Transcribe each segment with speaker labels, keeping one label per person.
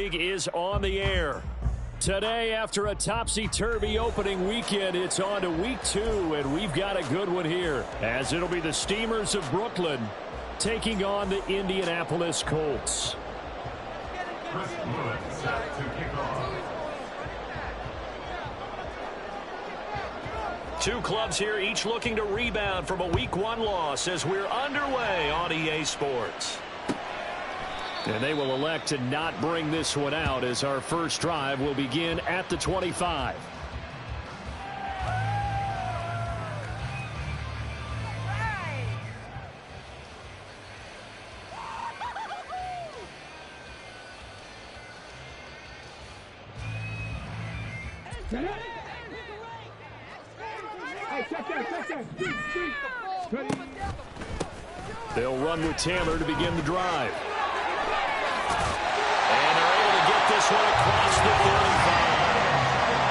Speaker 1: League is on the air. Today, after a topsy-turvy opening weekend, it's on to week 2, and we've got a good one here, as it'll be the Steamers of Brooklyn taking on the Indianapolis Colts. Two clubs here, each looking to rebound from a Week 1 loss as we're underway on EA Sports. And they will elect to not bring this one out as our first drive will begin at the 25. They'll run with Taylor to begin the drive. And they're able to get this one across the 35.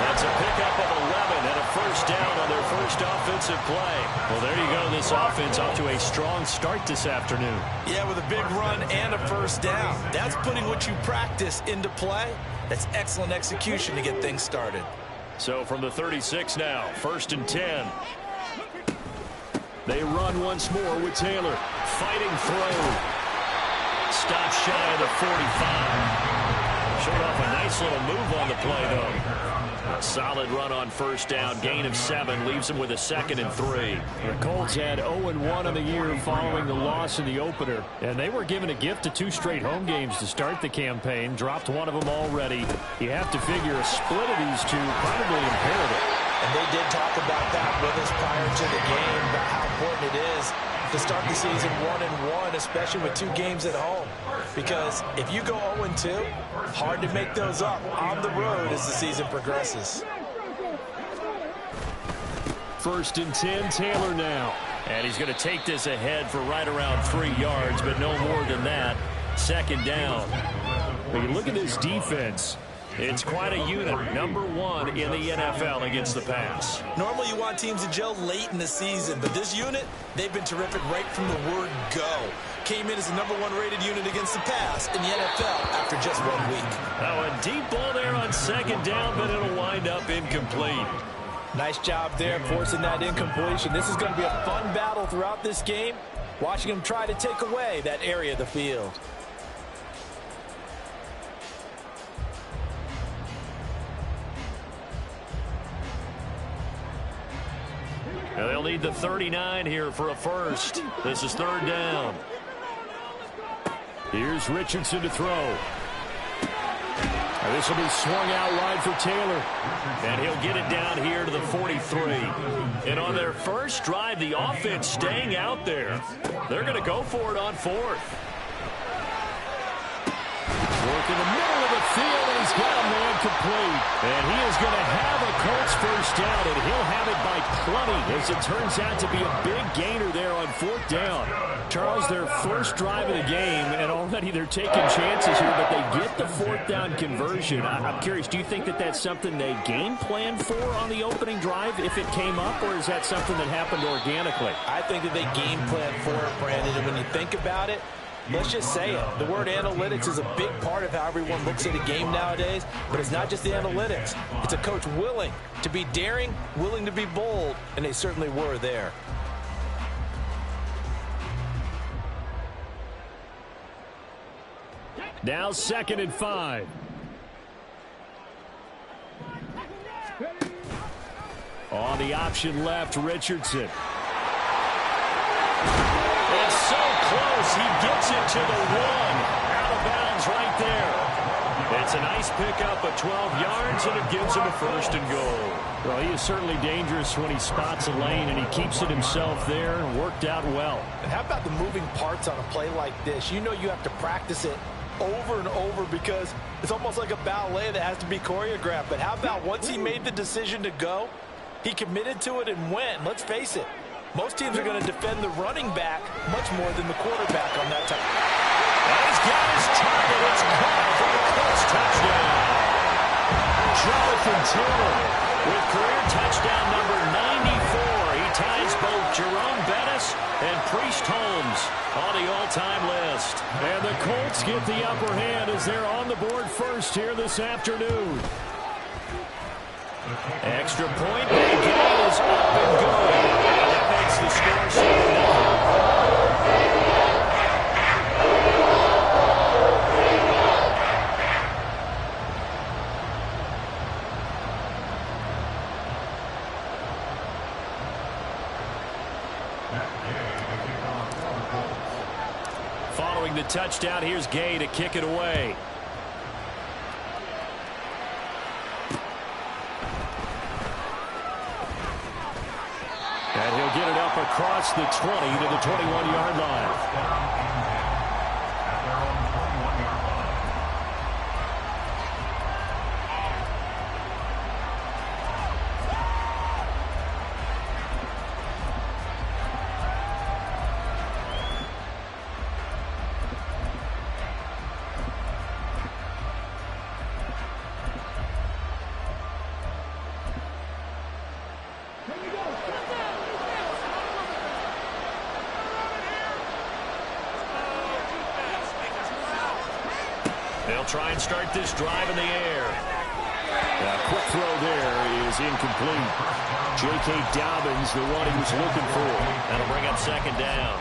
Speaker 1: That's a pickup of 11 and a first down on their first offensive play. Well, there you go. This offense off to a strong start this afternoon.
Speaker 2: Yeah, with a big run and a first down. That's putting what you practice into play. That's excellent execution to get things started.
Speaker 1: So from the 36 now, 1st and 10. They run once more with Taylor. Fighting throw. Stop shy of the 45. Showed off a nice little move on the play, though. A solid run on first down. Gain of 7 leaves them with a 2nd and 3. The Colts had 0-1 on the year following the loss in the opener. And they were given a gift of 2 straight home games to start the campaign. Dropped one of them already. You have to figure a split of these two probably imperative.
Speaker 2: And they did talk about that with us prior to the game, about how important it is to start the season 1-1, especially with 2 games at home. Because if you go 0-2, hard to make those up on the road as the season progresses.
Speaker 1: 1st and 10, Taylor now. And he's going to take this ahead for right around 3 yards, but no more than that. 2nd down. When you look at this defense, it's quite a unit. Number 1 in the NFL against the pass.
Speaker 2: Normally you want teams to gel late in the season, but this unit, they've been terrific right from the word go. Came in as the number 1 rated unit against the pass in the NFL after just 1 week.
Speaker 1: Oh, a deep ball there on 2nd down, but it'll wind up incomplete.
Speaker 2: Nice job there forcing that incompletion. This is going to be a fun battle throughout this game, watching them try to take away that area of the field.
Speaker 1: Now they'll need the 39 here for a first. This is 3rd down. Here's Richardson to throw. Now this will be swung out wide for Taylor. And he'll get it down here to the 43. And on their first drive, the offense staying out there. They're going to go for it on 4th. Work in the middle of the field, and he's got a man complete. And he is going to have a Colts first down, and he'll have it by plenty, as it turns out to be a big gainer there on 4th down. Charles, their first drive of the game, and already they're taking chances here, but they get the 4th down conversion. I'm curious, do you think that that's something they game planned for on the opening drive if it came up, or is that something that happened organically?
Speaker 2: I think that they game planned for it, Brandon, and when you think about it, let's just say it. The word analytics is a big part of how everyone looks at a game nowadays, but it's not just the analytics. It's a coach willing to be daring, willing to be bold, and they certainly were there.
Speaker 1: Now 2nd and 5. On the option left, Richardson. It's so close, he gets it to the 1. Out of bounds right there. It's a nice pickup of 12 yards, and it gives him a 1st and goal. Well, he is certainly dangerous when he spots a lane, and he keeps it himself there and worked out well.
Speaker 2: And how about the moving parts on a play like this? You know you have to practice it over and over because it's almost like a ballet that has to be choreographed. But how about once he made the decision to go, he committed to it and went. Let's face it, most teams are going to defend the running back much more than the quarterback on that time.
Speaker 1: And he's got his target. It's caught for the Colts touchdown. Jonathan Taylor with career touchdown number 94. He ties both Jerome Bettis and Priest Holmes on the all-time list.
Speaker 3: And the Colts get the upper hand as they're on the board first here this afternoon.
Speaker 1: Extra point. The game is up and good. That makes the score 7-0. Following the touchdown, here's Gay to kick it away.
Speaker 3: And he'll get it up across the 20 to the 21-yard line.
Speaker 1: They'll try and start this drive in the air.
Speaker 3: A quick throw there is incomplete. J.K. Dobbins, the one he was looking for.
Speaker 1: That'll bring up second down.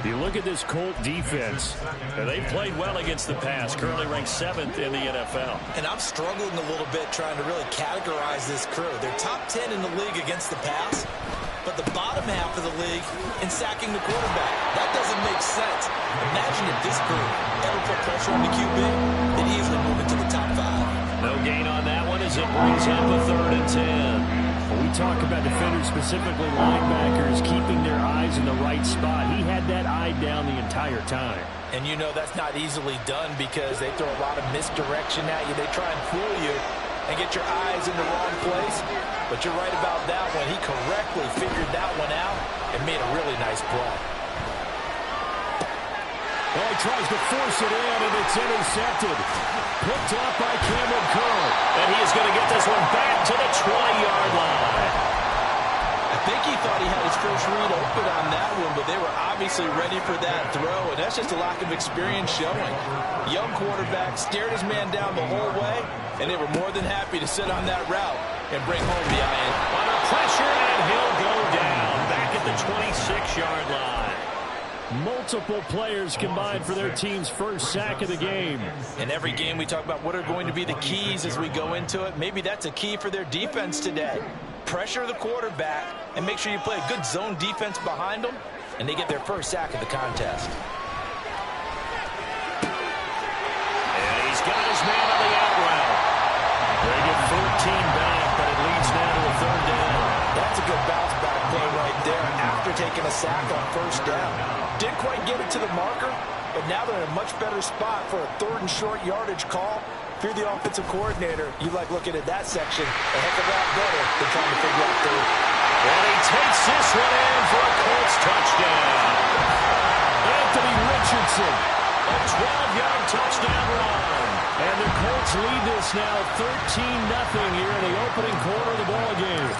Speaker 3: You look at this Colt defense.
Speaker 1: They've played well against the pass, currently ranked 7th in the NFL.
Speaker 2: And I'm struggling a little bit trying to really categorize this crew. They're top 10 in the league against the pass, but the bottom half of the league in sacking the quarterback. That doesn't make sense. Imagine if this group ever put pressure on the QB, they'd easily move into the top 5.
Speaker 1: No gain on that one as it brings up a 3rd and 10.
Speaker 3: When we talk about defenders, specifically linebackers, keeping their eyes in the right spot, he had that eye down the entire time.
Speaker 2: And you know that's not easily done because they throw a lot of misdirection at you. They try and fool you and get your eyes in the wrong place. But you're right about that one. He correctly figured that one out and made a really nice play.
Speaker 3: Oh, he tries to force it in, and it's intercepted. Picked off by Cameron Curl.
Speaker 1: And he is going to get this one back to the 20-yard line.
Speaker 2: I think he thought he had his first read open on that one, but they were obviously ready for that throw, and that's just a lack of experience showing. Young quarterback stared his man down the whole way, and they were more than happy to sit on that route and bring home the IN.
Speaker 1: Under pressure, and he'll go down back at the 26-yard line.
Speaker 3: Multiple players combined for their team's first sack of the game.
Speaker 2: In every game we talk about what are going to be the keys as we go into it. Maybe that's a key for their defense today. Pressure the quarterback and make sure you play a good zone defense behind them, and they get their first sack of the contest.
Speaker 1: And he's got his man on the out route. They get 14 back, but it leads now to a 3rd down.
Speaker 2: That's a good bounce back play right there after taking a sack on 1st down. Didn't quite get it to the marker, but now they're in a much better spot for a 3rd and short yardage call. If you're the offensive coordinator, you like looking at that section a heck of a lot better than trying to figure out 3rd.
Speaker 1: And he takes this one in for a Colts touchdown.
Speaker 3: Anthony Richardson.
Speaker 1: A 12-yard touchdown run.
Speaker 3: And the Colts lead this now 13-0 here in the opening quarter of the ball game.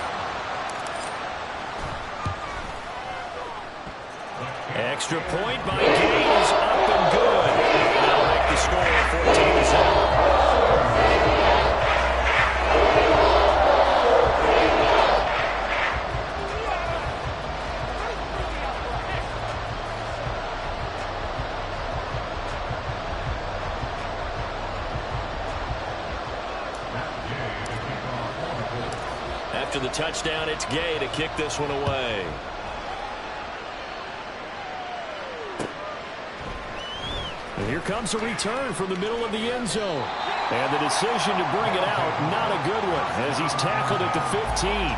Speaker 1: Extra point by Gaines, up and good. That'll make the score 14-7. After the touchdown, it's Gay to kick this one away.
Speaker 3: And here comes a return from the middle of the end zone. And the decision to bring it out, not a good one, as he's tackled at the 15.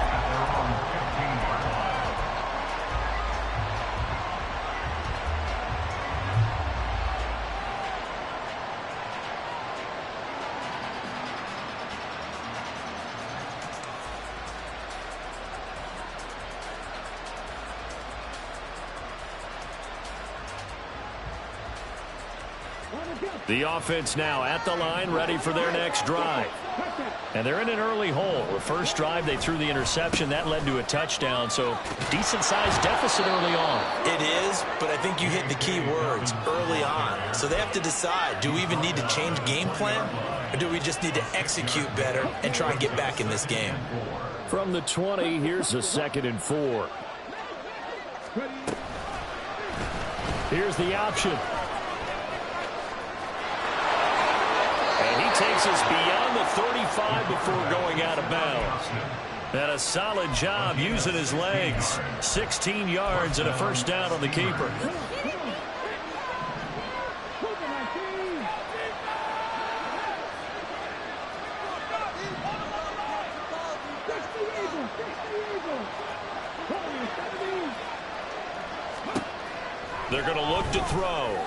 Speaker 3: The offense now at the line, ready for their next drive. And they're in an early hole. The first drive, they threw the interception. That led to a touchdown, so decent-sized deficit early on.
Speaker 2: It is, but I think you hit the key words, early on. So they have to decide, do we even need to change game plan, or do we just need to execute better and try and get back in this game?
Speaker 3: From the 20, here's a 2nd and 4. Here's the option. And he takes us beyond the 35 before going out of bounds. And a solid job using his legs. 16 yards and a first down on the keeper. They're going to look to throw.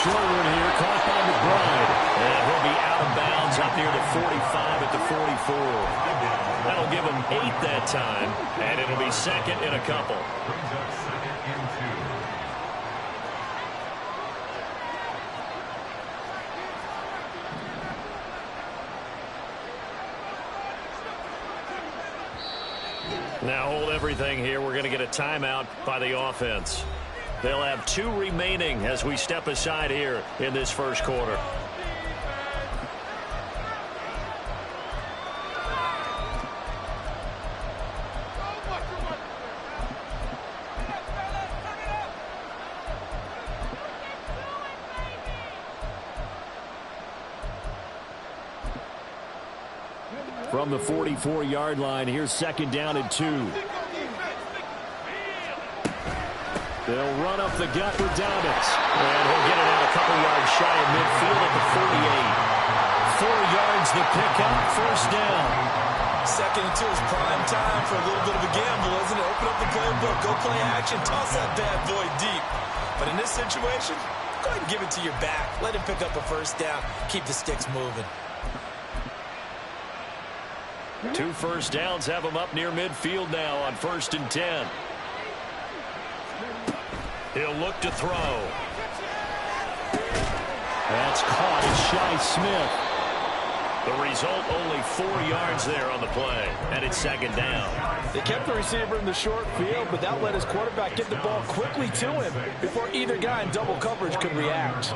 Speaker 3: Short one here, caught by McBride. And he'll be out of bounds up near the 45 at the 44. That'll give him 8 that time, and it'll be 2nd and a couple. Now hold everything here. We're going to get a timeout by the offense. They'll have 2 remaining as we step aside here in this first quarter. From the 44-yard line, here's 2nd down and 2. They'll run up the gut with Dobbins. And he'll get it out a couple yards shy of midfield at the 48. 4 yards the pickup, first down.
Speaker 2: 2nd and 2 is prime time for a little bit of a gamble, isn't it? Open up the playbook, go play action, toss that bad boy deep. But in this situation, go ahead and give it to your back. Let him pick up a first down. Keep the sticks moving.
Speaker 3: 2 first downs have him up near midfield now on 1st and 10. He'll look to throw. That's caught. It's Shi Smith. The result, only 4 yards there on the play, and it's 2nd down.
Speaker 2: They kept the receiver in the short field, but that let his quarterback get the ball quickly to him before either guy in double coverage could react.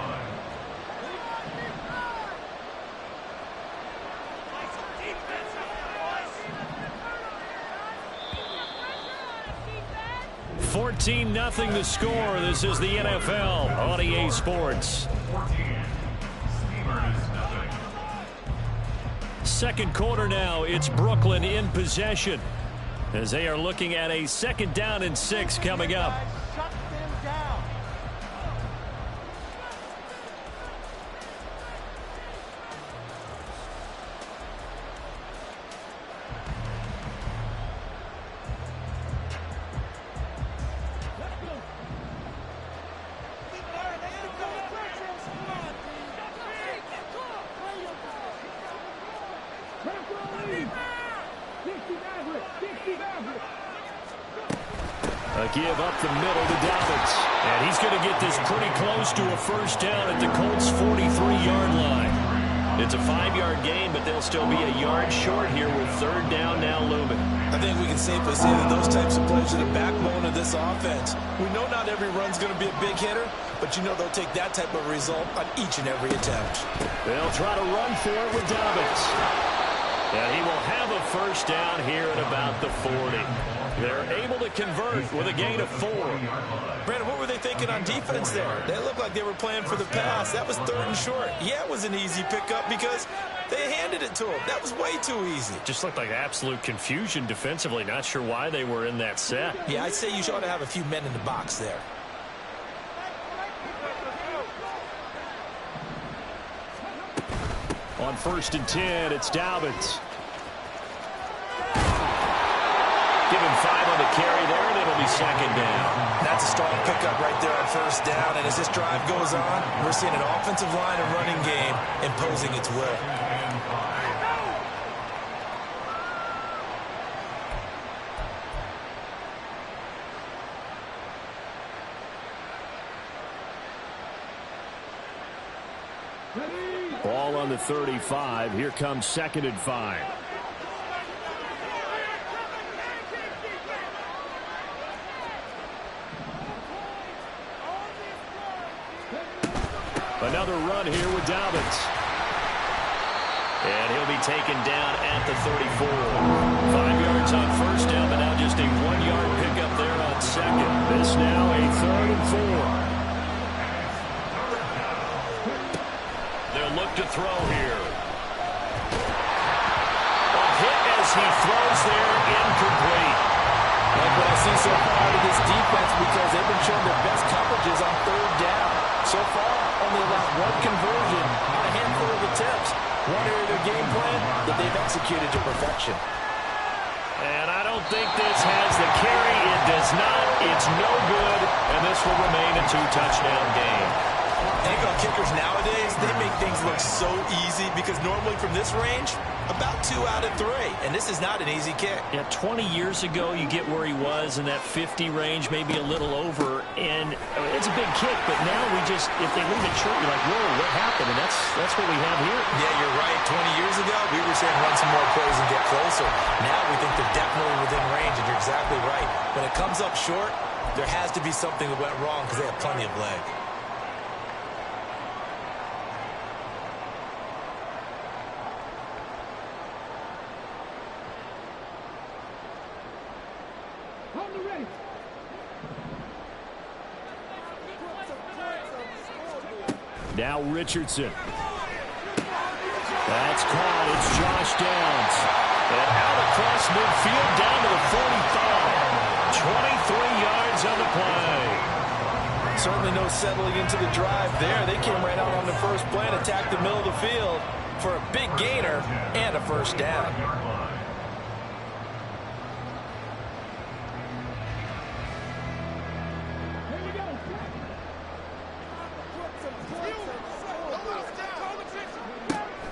Speaker 3: $14-0 the score. This is the NFL on EA Sports. Second quarter now. It's Brooklyn in possession as they are looking at a 2nd down and 6 coming up. A give up the middle to Dobbins. And he's going to get this pretty close to a first down at the Colts' 43-yard line. It's a 5-yard gain, but they'll still be a yard short here with 3rd down now looming.
Speaker 2: I think we can safely say that those types of plays are the backbone of this offense. We know not every run's going to be a big hitter, but you know they'll take that type of result on each and every attempt.
Speaker 3: They'll try to run for it with Dobbins. And he will have a first down here at about the 40. They're able to convert with a gain of 4.
Speaker 2: Brandon, what were they thinking on defense there? They looked like they were playing for the pass. That was 3rd and short. Yeah, it was an easy pickup because they handed it to him. That was way too easy.
Speaker 3: Just looked like absolute confusion defensively. Not sure why they were in that set.
Speaker 2: Yeah, I'd say you ought to have a few men in the box there.
Speaker 3: On 1st and 10, it's Dobbins. Give him 5 on the carry there, and it'll be 2nd down.
Speaker 2: That's a strong pickup right there on first down. And as this drive goes on, we're seeing an offensive line and running game imposing its will.
Speaker 3: Ball on the 35. Here comes 2nd and 5. Another run here with Dobbins.
Speaker 1: And he'll be taken down at the 34. 5 yards on first down, but now just a 1-yard pickup there on second.
Speaker 3: This now a 3rd and 4.
Speaker 1: They'll look to throw here. A hit as he throws there, incomplete.
Speaker 2: Like what I see so far out of this defense, because they've been showing their best coverages on 3rd down. So far, only allowed 1 conversion on a handful of attempts. One area of their game plan that they've executed to perfection.
Speaker 1: And I don't think this has the carry. It does not. It's no good. And this will remain a 2-touchdown game.
Speaker 2: NFL kickers nowadays, they make things look so easy because normally from this range, about 2 out of 3. And this is not an easy kick.
Speaker 1: Yeah, 20 years ago, you get where he was in that 50 range, maybe a little over. And it's a big kick, but now we just, if they leave it short, you're like, whoa, what happened? And that's what we have here.
Speaker 2: Yeah, you're right. 20 years ago, we were saying run some more plays and get closer. Now we think they're definitely within range, and you're exactly right. When it comes up short, there has to be something that went wrong because they have plenty of leg.
Speaker 3: Now Richardson. That's caught. It's Josh Downs.
Speaker 1: And out across midfield down to the 45. 23 yards on the play.
Speaker 2: Certainly no settling into the drive there. They came right out on the first play and attacked the middle of the field for a big gainer and a first down.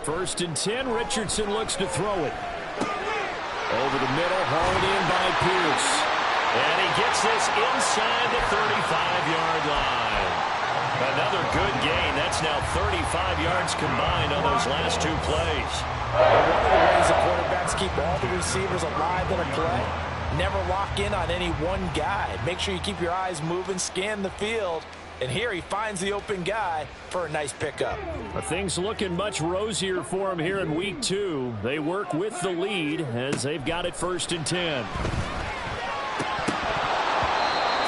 Speaker 3: First and 10, Richardson looks to throw it. Over the middle, hauled in by Pierce.
Speaker 1: And he gets this inside the 35-yard line. Another good gain. That's now 35 yards combined on those last 2 plays.
Speaker 2: One of the ways the quarterbacks keep all the receivers alive in a play, never lock in on any one guy. Make sure you keep your eyes moving, scan the field. And here he finds the open guy for a nice pickup.
Speaker 3: Things looking much rosier for him here in week 2. They work with the lead as they've got it first and 10.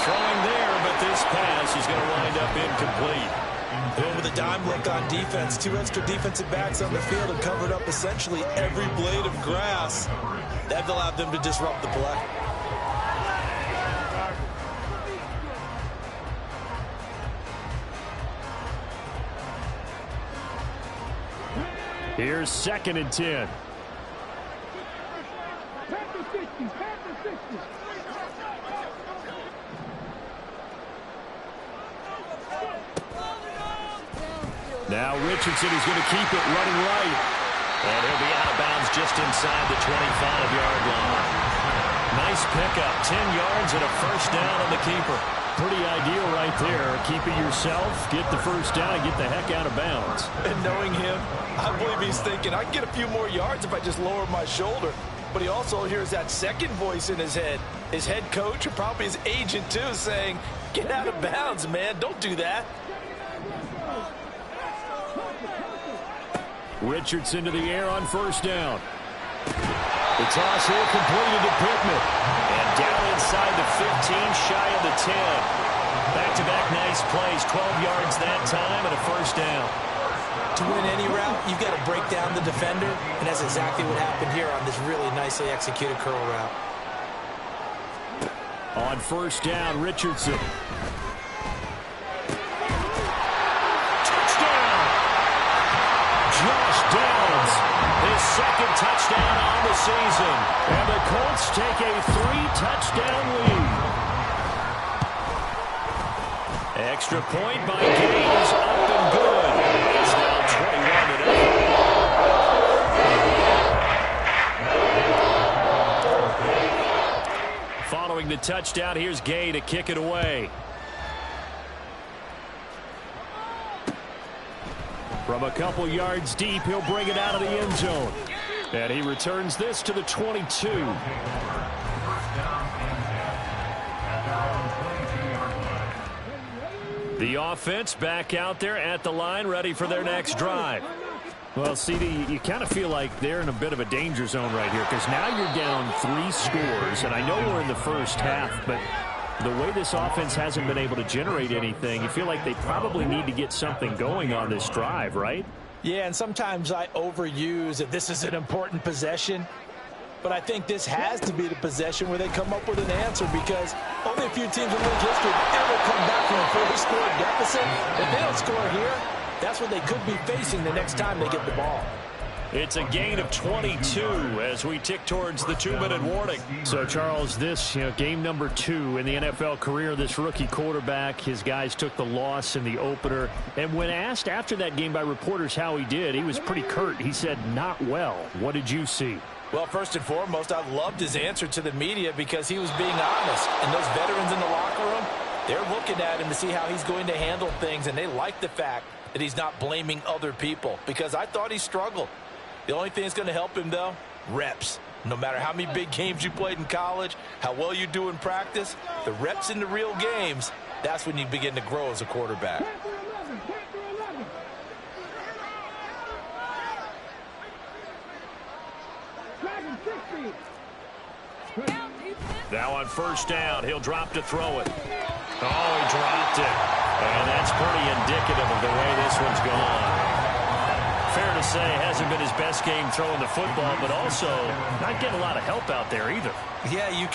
Speaker 1: Throwing there, but this pass is going to wind up incomplete.
Speaker 2: Going with a dime look on defense. 2 extra defensive backs on the field and covered up essentially every blade of grass. That allowed them to disrupt the play.
Speaker 3: Here's 2nd and 10. Now Richardson is going to keep it running right.
Speaker 1: And he'll be out of bounds just inside the 25-yard line. Nice pickup, 10 yards and a first down on the keeper.
Speaker 3: Pretty ideal right there. Keep it yourself, get the first down, and get the heck out of bounds.
Speaker 2: And knowing him, I believe he's thinking, I can get a few more yards if I just lower my shoulder. But he also hears that second voice in his head. His head coach, or probably his agent too, saying, get out of bounds, man. Don't do that.
Speaker 3: Richardson to the air on first down. The toss here completed to Pittman.
Speaker 1: And down inside the 15, shy of the 10. Back-to-back nice plays, 12 yards that time and a first down.
Speaker 2: To win any route, you've got to break down the defender, and that's exactly what happened here on this really nicely executed curl route.
Speaker 3: On first down, Richardson. Josh Downs, his 2nd touchdown on the season. And the Colts take a 3-touchdown lead.
Speaker 1: Extra point by Gaines, up and good. It's now 21-8.
Speaker 3: Following the touchdown, here's Gay to kick it away. From a couple yards deep, he'll bring it out of the end zone. And he returns this to the 22. The offense back out there at the line, ready for their next drive. Well, CD, you kind of feel like they're in a bit of a danger zone right here because now you're down 3 scores, and I know we're in the first half, but the way this offense hasn't been able to generate anything, you feel like they probably need to get something going on this drive, right?
Speaker 2: Yeah, and sometimes I overuse that this is an important possession, but I think this has to be the possession where they come up with an answer because only a few teams in league history ever come back from a 4-score deficit. If they don't score here, that's what they could be facing the next time they get the ball.
Speaker 3: It's a gain of 22 as we tick towards the 2-minute warning. So, Charles, this game number 2 in the NFL career, this rookie quarterback, his guys took the loss in the opener. And when asked after that game by reporters how he did, he was pretty curt. He said, not well. What did you see?
Speaker 2: Well, first and foremost, I loved his answer to the media because he was being honest. And those veterans in the locker room, they're looking at him to see how he's going to handle things. And they like the fact that he's not blaming other people because I thought he struggled. The only thing that's going to help him, though, reps. No matter how many big games you played in college, how well you do in practice, the reps in the real games, that's when you begin to grow as a quarterback.
Speaker 3: Now on first down, he'll drop to throw it. Oh, he dropped it. And that's pretty indicative of the way this one's gone. Fair to say, hasn't been his best game throwing the football, but also not getting a lot of help out there either.
Speaker 2: Yeah, you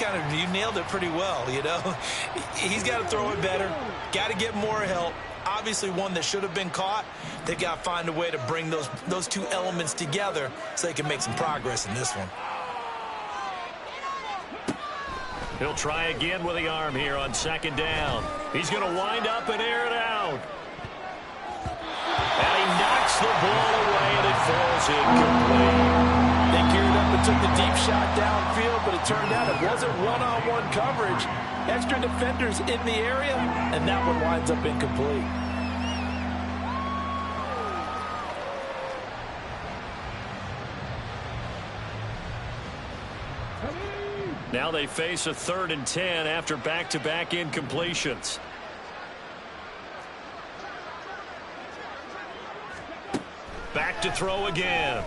Speaker 2: nailed it pretty well, you know. He's got to throw it better, got to get more help. Obviously one that should have been caught. They've got to find a way to bring those two elements together so they can make some progress in this one.
Speaker 3: He'll try again with the arm here on second down. He's going to wind up and air it out. And he knocks the ball away, and it falls incomplete.
Speaker 2: They geared up and took the deep shot downfield, but it turned out it wasn't one-on-one coverage. Extra defenders in the area, and that one winds up incomplete.
Speaker 3: Now they face a 3rd and 10 after back-to-back incompletions. Back to throw again.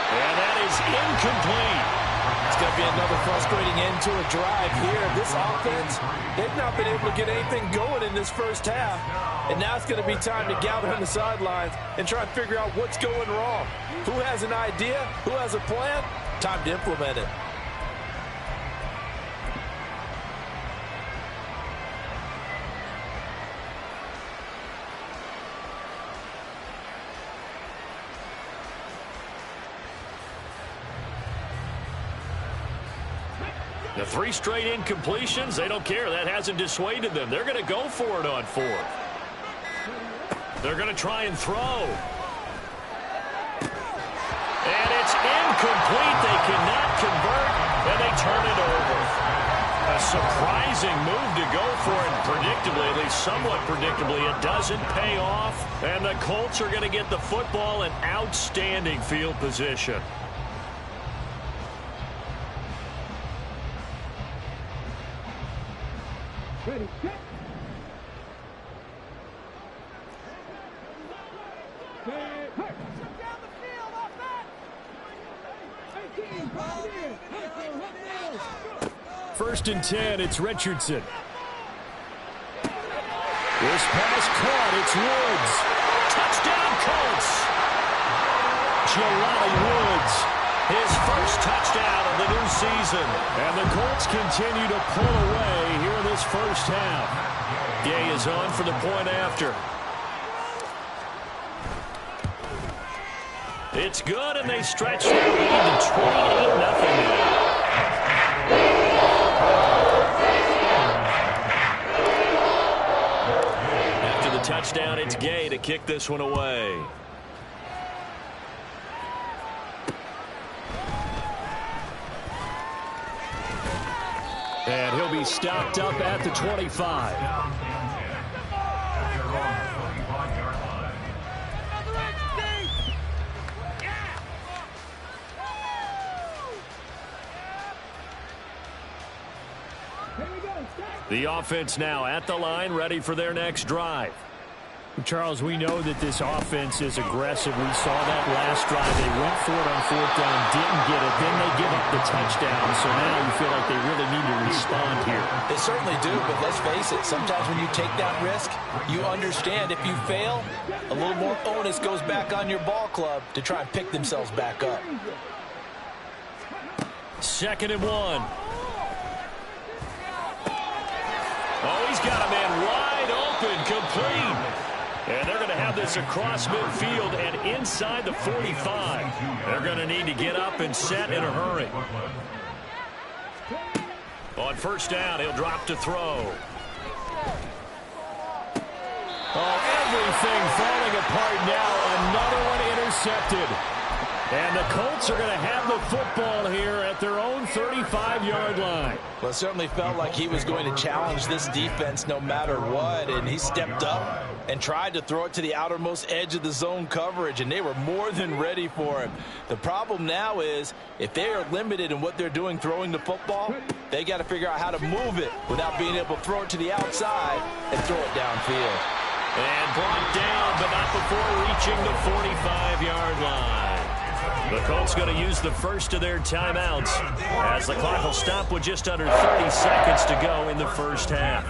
Speaker 3: And that is incomplete.
Speaker 2: It's going to be another frustrating end to a drive here. This offense, they've not been able to get anything going in this first half. And now it's going to be time to gather on the sidelines and try and figure out what's going wrong. Who has an idea? Who has a plan? Time to implement it.
Speaker 3: The 3 straight incompletions, they don't care. That hasn't dissuaded them. They're going to go for it on 4th. They're going to try and throw. And it's incomplete. They cannot convert, and they turn it over. A surprising move to go for it. Predictably, at least somewhat predictably, it doesn't pay off. And the Colts are going to get the football in outstanding field position.
Speaker 4: Ready, set.
Speaker 3: First and 10, it's Richardson. This pass caught, it's Woods. Touchdown, Colts. Jelani Woods, his first touchdown of the new season. And the Colts continue to pull away here in this first half. Gay is on for the point after. It's good, and they stretch their lead to 28-0 now. After the touchdown, it's Gay to kick this one away. And he'll be stopped up at the 25.
Speaker 1: The offense now at the line, ready for their next drive.
Speaker 3: Charles, we know that this offense is aggressive. We saw that last drive. They went for it on 4th down, didn't get it. Then they give up the touchdown. So now you feel like they really need to respond here.
Speaker 2: They certainly do, but let's face it. Sometimes when you take that risk, you understand if you fail, a little more onus goes back on your ball club to try and pick themselves back up.
Speaker 1: 2nd and 1. Oh, he's got a man wide open, complete. And they're going to have this across midfield and inside the 45. They're going to need to get up and set in a hurry. On 1st down, he'll drop to throw.
Speaker 3: Oh, everything falling apart now. Another one intercepted. And the Colts are going to have the football here at their own 35-yard line.
Speaker 2: Well, it certainly felt like he was going to challenge this defense no matter what, and he stepped up and tried to throw it to the outermost edge of the zone coverage, and they were more than ready for him. The problem now is if they are limited in what they're doing throwing the football, they got to figure out how to move it without being able to throw it to the outside and throw it downfield.
Speaker 1: And brought down, but not before reaching the 45-yard line. The Colts going to use the first of their timeouts as the clock will stop with just under 30 seconds to go in the first half.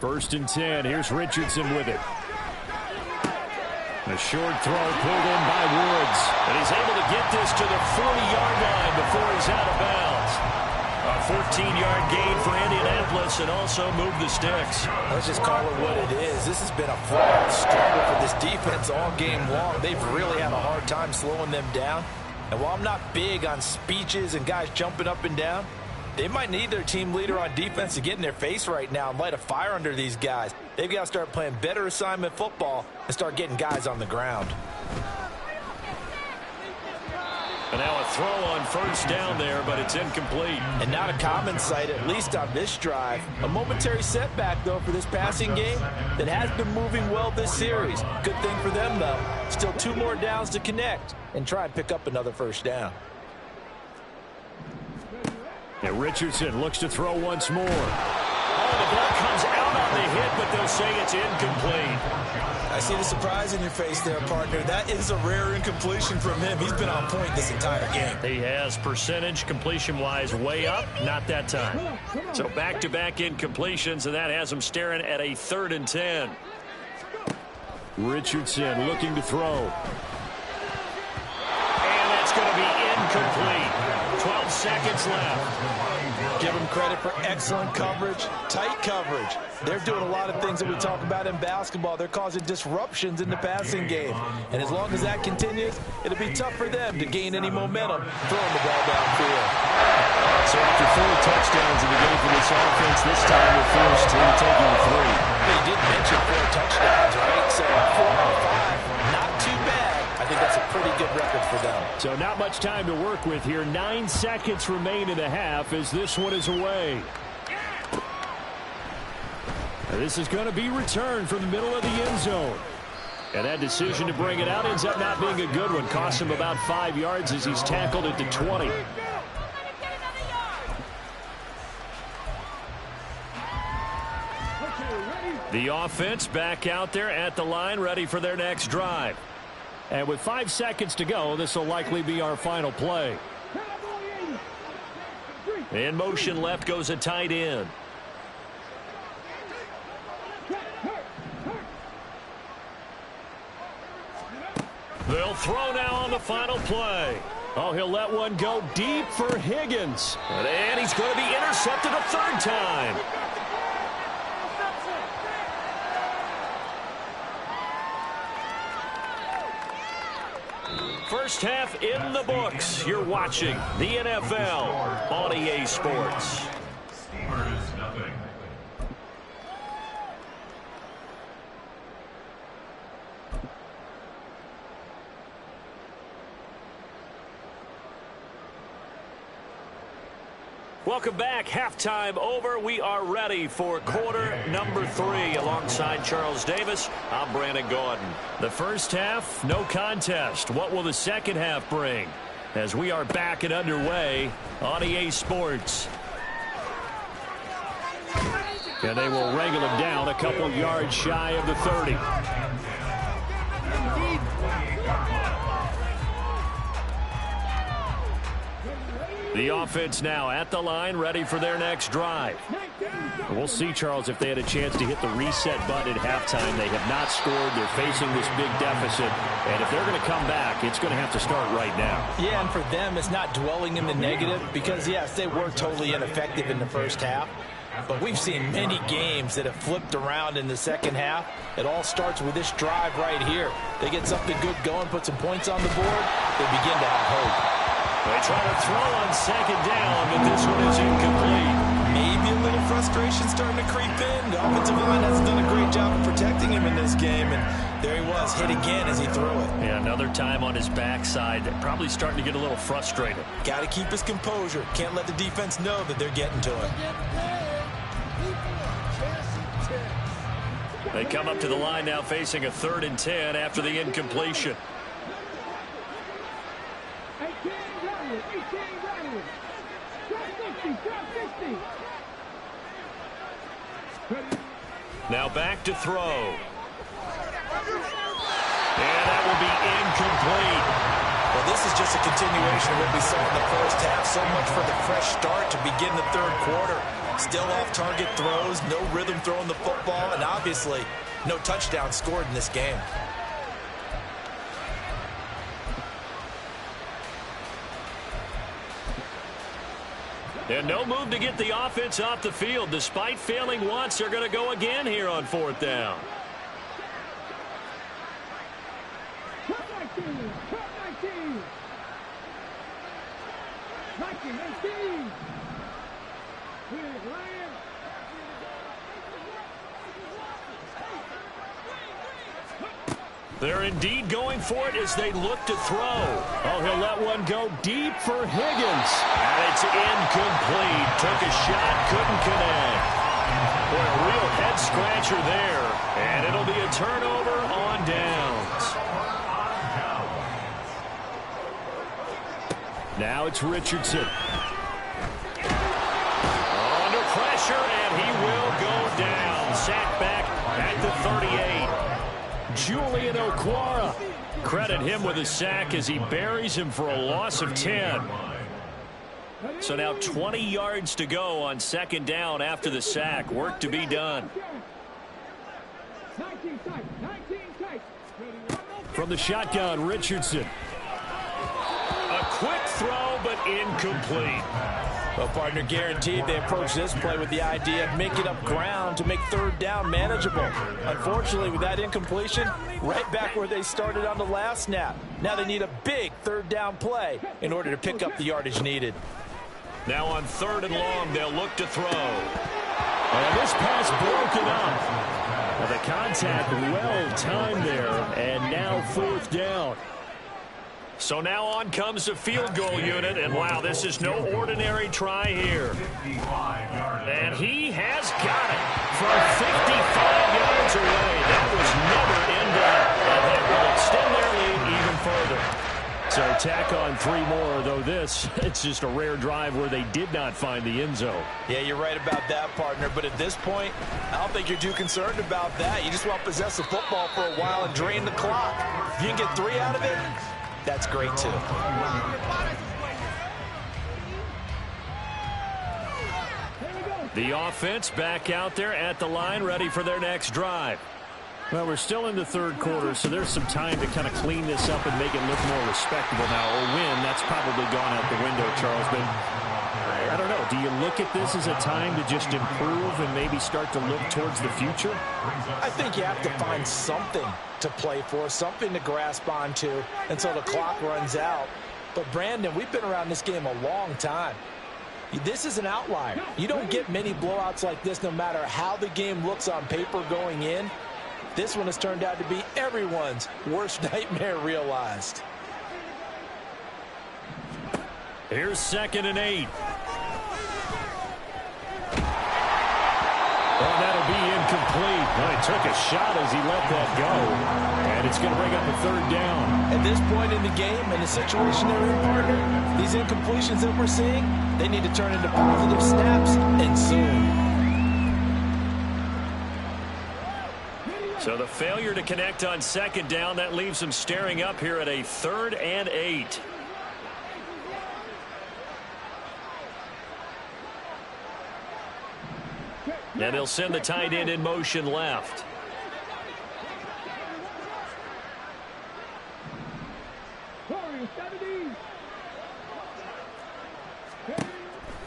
Speaker 3: First and 10. Here's Richardson with it. A short throw pulled in by Woods.
Speaker 1: And he's able to get this to the 40-yard line before he's out of bounds. A 14-yard gain for Indianapolis and also move the sticks.
Speaker 2: Let's just call it what it is. This has been a flat struggle for this defense all game long. They've really had a hard time slowing them down. And while I'm not big on speeches and guys jumping up and down, they might need their team leader on defense to get in their face right now and light a fire under these guys. They've got to start playing better assignment football and start getting guys on the ground.
Speaker 1: And now a throw on 1st down there, but it's incomplete.
Speaker 2: And not a common sight, at least on this drive. A momentary setback, though, for this passing game that has been moving well this series. Good thing for them, though. Still 2 more downs to connect and try and pick up another 1st down.
Speaker 3: And Richardson looks to throw once more.
Speaker 1: Oh, the ball comes out on the hit, but they'll say it's incomplete.
Speaker 2: I see the surprise in your face there, partner. That is a rare incompletion from him. He's been on point this entire game.
Speaker 1: He has percentage completion-wise way up, not that time. So back-to-back incompletions, and that has him staring at a 3rd and 10.
Speaker 3: Richardson looking to throw.
Speaker 1: And that's going to be incomplete. 12 seconds left.
Speaker 2: Give them credit for excellent coverage, tight coverage. They're doing a lot of things that we talk about in basketball. They're causing disruptions in the passing game. And as long as that continues, it'll be tough for them to gain any momentum throwing the ball downfield.
Speaker 1: So after 4 touchdowns in the game for this offense, this time we're forced to taking 3.
Speaker 2: They did mention 4 touchdowns, right? So 4 out of 5, not too bad. I think that's a pretty good record for them.
Speaker 3: So not much time to work with here. 9 seconds remain in the half as this one is away. This is going to be returned from the middle of the end zone. And that decision to bring it out ends up not being a good one. Costs him about 5 yards as he's tackled at the 20.
Speaker 1: The offense back out there at the line, ready for their next drive.
Speaker 3: And with 5 seconds to go, this will likely be our final play.
Speaker 1: In motion left goes a tight end. They'll throw now on the final play.
Speaker 3: Oh, he'll let one go deep for Higgins.
Speaker 1: And he's going to be intercepted a 3rd time. First half in the books. You're watching the NFL on EA Sports. Welcome back. Halftime over. We are ready for quarter number 3. Alongside Charles Davis, I'm Brandon Gordon. The first half, no contest. What will the second half bring? As we are back and underway on EA Sports. And they will wrangle him down a couple yards shy of the 30. The offense now at the line, ready for their next drive. We'll see, Charles, if they had a chance to hit the reset button at halftime. They have not scored. They're facing this big deficit. And if they're going to come back, it's going to have to start right now.
Speaker 2: Yeah, and for them, it's not dwelling in the negative because, yes, they were totally ineffective in the first half. But we've seen many games that have flipped around in the second half. It all starts with this drive right here. They get something good going, put some points on the board, they begin to have hope.
Speaker 1: They try to throw on second down, but this one is incomplete.
Speaker 2: Maybe a little frustration starting to creep in. The offensive line hasn't done a great job of protecting him in this game, and there he was, hit again as he threw it.
Speaker 1: Yeah, another time on his backside. Probably starting to get a little frustrated.
Speaker 2: Got to keep his composure. Can't let the defense know that they're getting to him.
Speaker 1: They come up to the line now facing a 3rd and 10 after the incompletion. Now back to throw. And that will be incomplete.
Speaker 2: Well, this is just a continuation of what we saw in the first half. So much for the fresh start to begin the third quarter. Still off-target throws, no rhythm throwing the football, and obviously no touchdown scored in this game.
Speaker 1: And no move to get the offense off the field. Despite failing once, they're going to go again here on 4th down. They're indeed going for it as they look to throw. Oh, he'll let one go deep for Higgins. And it's incomplete. Took a shot, couldn't connect. Boy, a real head-scratcher there. And it'll be a turnover on downs. Now it's Richardson. Under pressure, and he will go down. Sacked back at the 38. Julian Okwara. Credit him with a sack as he buries him for a loss of 10. So now 20 yards to go on 2nd down after the sack. Work to be done. From the shotgun, Richardson. A quick throw, but incomplete.
Speaker 2: Well, partner, guaranteed they approach this play with the idea of making up ground to make 3rd down manageable. Unfortunately, with that incompletion, right back where they started on the last snap. Now they need a big 3rd down play in order to pick up the yardage needed.
Speaker 1: Now on 3rd and long, they'll look to throw. And this pass broken up. Well, the contact well timed there, and now 4th down. So now on comes the field goal unit, and wow, this is no ordinary try here. And he has got it from 55 yards away. That was never in doubt. And they will extend their lead even further. So tack on 3 more, though this, it's just a rare drive where they did not find the end zone.
Speaker 2: Yeah, you're right about that, partner. But at this point, I don't think you're too concerned about that. You just want to possess the football for a while and drain the clock. If you can get 3 out of it, that's great, too.
Speaker 1: The offense back out there at the line, ready for their next drive. Well, we're still in the 3rd quarter, so there's some time to kind of clean this up and make it look more respectable now. Or win, that's probably gone out the window, Charles. But I don't know. Do you look at this as a time to just improve and maybe start to look towards the future?
Speaker 2: I think you have to find something to play for, something to grasp onto until the clock runs out. But, Brandon, we've been around this game a long time. This is an outlier. You don't get many blowouts like this no matter how the game looks on paper going in. This one has turned out to be everyone's worst nightmare realized.
Speaker 1: Here's 2nd and 8.
Speaker 3: Oh, that'll be incomplete. Well, he took a shot as he let that go. And it's going to bring up a third down.
Speaker 2: At this point in the game, in the situation they're in, partner, these incompletions that we're seeing, they need to turn into positive snaps, and soon.
Speaker 1: So the failure to connect on second down, that leaves them staring up here at a 3rd and 8. And they'll send the tight end in motion left.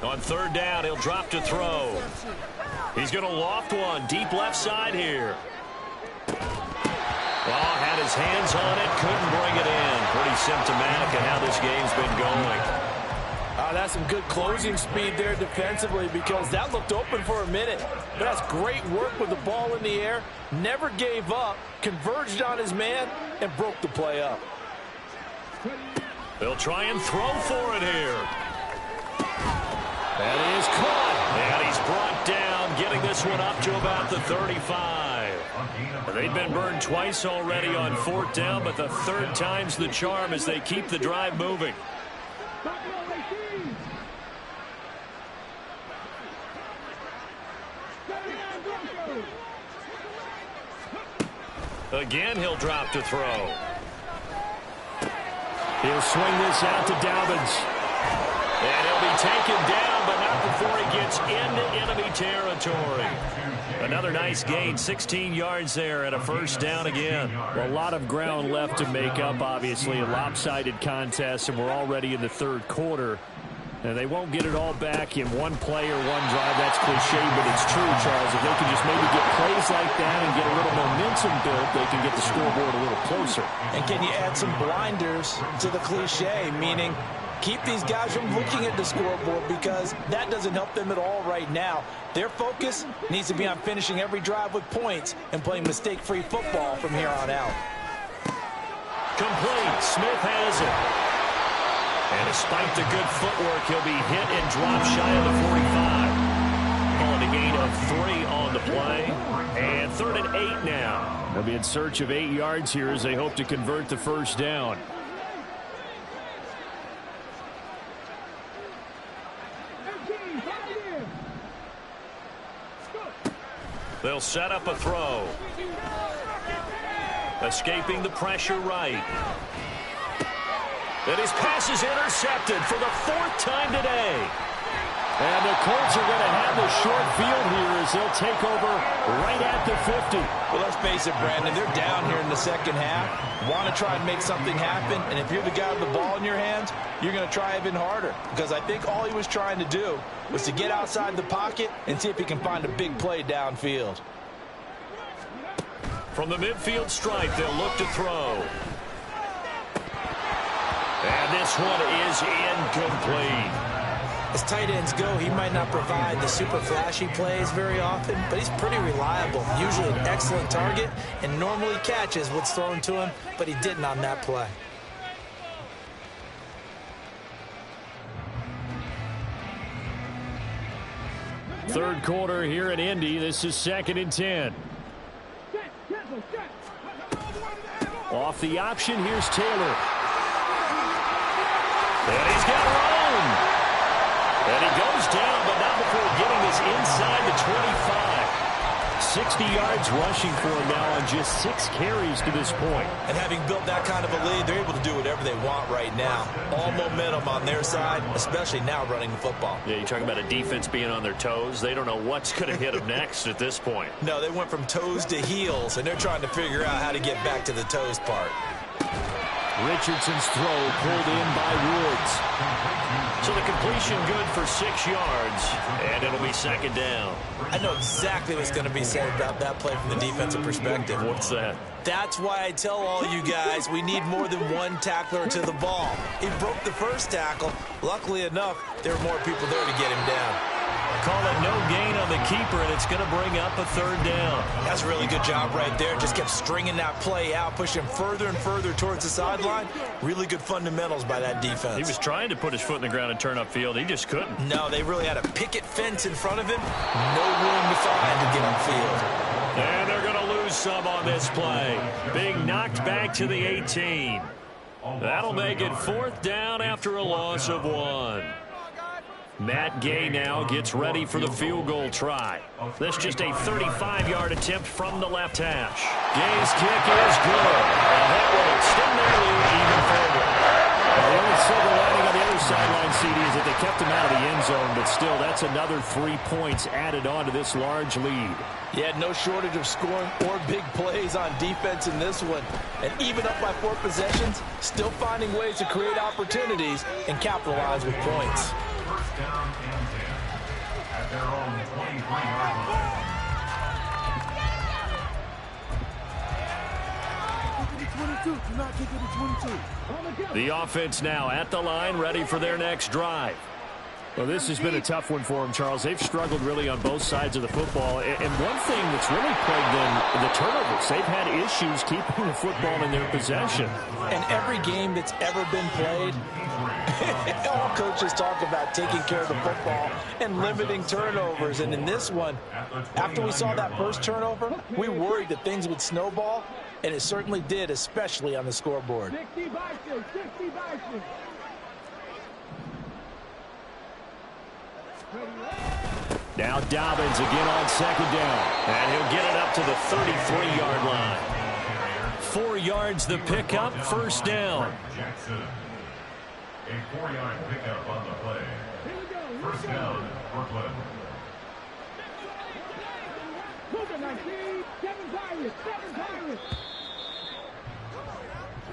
Speaker 1: On 3rd down, he'll drop to throw. He's going to loft one deep left side here. Oh, had his hands on it, couldn't bring it in. Pretty symptomatic of how this game's been going.
Speaker 2: That's some good closing speed there defensively, because that looked open for a minute. But that's great work with the ball in the air. Never gave up, converged on his man, and broke the play up.
Speaker 1: They'll try and throw for it here. That is caught. And he's brought down, getting this one up to about the 35. They've been burned twice already on 4th down, but the 3rd time's the charm as they keep the drive moving. Again, he'll drop to throw.
Speaker 3: He'll swing this out to Dobbins.
Speaker 1: And he'll be taken down, but not before he gets into enemy territory. Another nice gain, 16 yards there and a 1st down again.
Speaker 3: Well, a lot of ground left to make up, obviously. A lopsided contest, and we're already in the 3rd quarter. And they won't get it all back in one play or one drive. That's cliche, but it's true, Charles. If they can just maybe get plays like that and get a little momentum built, they can get the scoreboard a little closer.
Speaker 2: And can you add some blinders to the cliche, meaning keep these guys from looking at the scoreboard, because that doesn't help them at all right now. Their focus needs to be on finishing every drive with points and playing mistake-free football from here on out.
Speaker 1: Complete. Smith has it. And despite the good footwork, he'll be hit and dropped shy of the 45. Calling a gain of 3 on the play. And 3rd and 8 now.
Speaker 3: They'll be in search of 8 yards here as they hope to convert the 1st down.
Speaker 1: They'll set up a throw. Escaping the pressure right. And his pass is intercepted for the 4th time today.
Speaker 3: And the Colts are going to have the short field here as they'll take over right at the 50.
Speaker 2: Well, let's face it, Brandon, they're down here in the 2nd half. Want to try and make something happen, and if you're the guy with the ball in your hands, you're going to try even harder, because I think all he was trying to do was to get outside the pocket and see if he can find a big play downfield.
Speaker 1: From the midfield stripe, they'll look to throw. And this one is incomplete.
Speaker 2: As tight ends go, he might not provide the super flashy plays very often, but he's pretty reliable. Usually an excellent target and normally catches what's thrown to him, but he didn't on that play.
Speaker 3: Third quarter here in Indy. This is 2nd and 10. Off the option, here's Taylor.
Speaker 1: And he's got room. And he goes down, but not before getting this inside the 25.
Speaker 3: 60 yards rushing for him now on just 6 carries to this point.
Speaker 2: And having built that kind of a lead, they're able to do whatever they want right now. All momentum on their side, especially now running the football.
Speaker 1: Yeah, you're talking about a defense being on their toes. They don't know what's going to hit them next at this point.
Speaker 2: No, they went from toes to heels, and they're trying to figure out how to get back to the toes part.
Speaker 3: Richardson's throw pulled in by Woods.
Speaker 1: So the completion good for 6 yards, and it'll be 2nd down.
Speaker 2: I know exactly what's going to be said about that play from the defensive perspective.
Speaker 1: What's that?
Speaker 2: That's why I tell all you guys we need more than one tackler to the ball. He broke the first tackle. Luckily enough, there were more people there to get him down.
Speaker 1: call it no gain on the keeper, and it's going to bring up a third down.
Speaker 2: That's a really good job right there. Just kept stringing that play out, pushing further and further towards the sideline. Really good fundamentals by that defense.
Speaker 1: He was trying to put his foot in the ground and turn upfield. He just couldn't.
Speaker 2: No, they really had a picket fence in front of him. No room to find to get upfield.
Speaker 1: And they're going to lose some on this play. Being knocked back to the 18. That'll make it fourth down after a loss of 1. Matt Gay now gets ready for the field goal try. This just a 35-yard attempt from the left hash. Gay's kick is good. And that will extend their lead even further.
Speaker 3: The only silver lining on the other sideline, CD, is that they kept him out of the end zone, but still, that's another 3 points added on to this large lead.
Speaker 2: Yeah, no shortage of scoring or big plays on defense in this one. And even up by 4 possessions, still finding ways to create opportunities and capitalize with points.
Speaker 4: First down and 10 at their own 23-yard line.
Speaker 1: The offense now at the line, ready for their next drive.
Speaker 3: Well, this has been a tough one for them, Charles. They've struggled really on both sides of the football. And one thing that's really plagued them, the turnovers. They've had issues keeping the football in their possession.
Speaker 2: And every game that's ever been played, all coaches talk about taking care of the football and limiting turnovers. And in this one, after we saw that first turnover, we worried that things would snowball, and it certainly did, especially on the scoreboard.
Speaker 1: Now Dobbins again on second down. And he'll get it up to the 33-yard line. 4 yards the pickup, first down.
Speaker 4: Jackson. A 4-yard pickup on the play. First down, Brooklyn.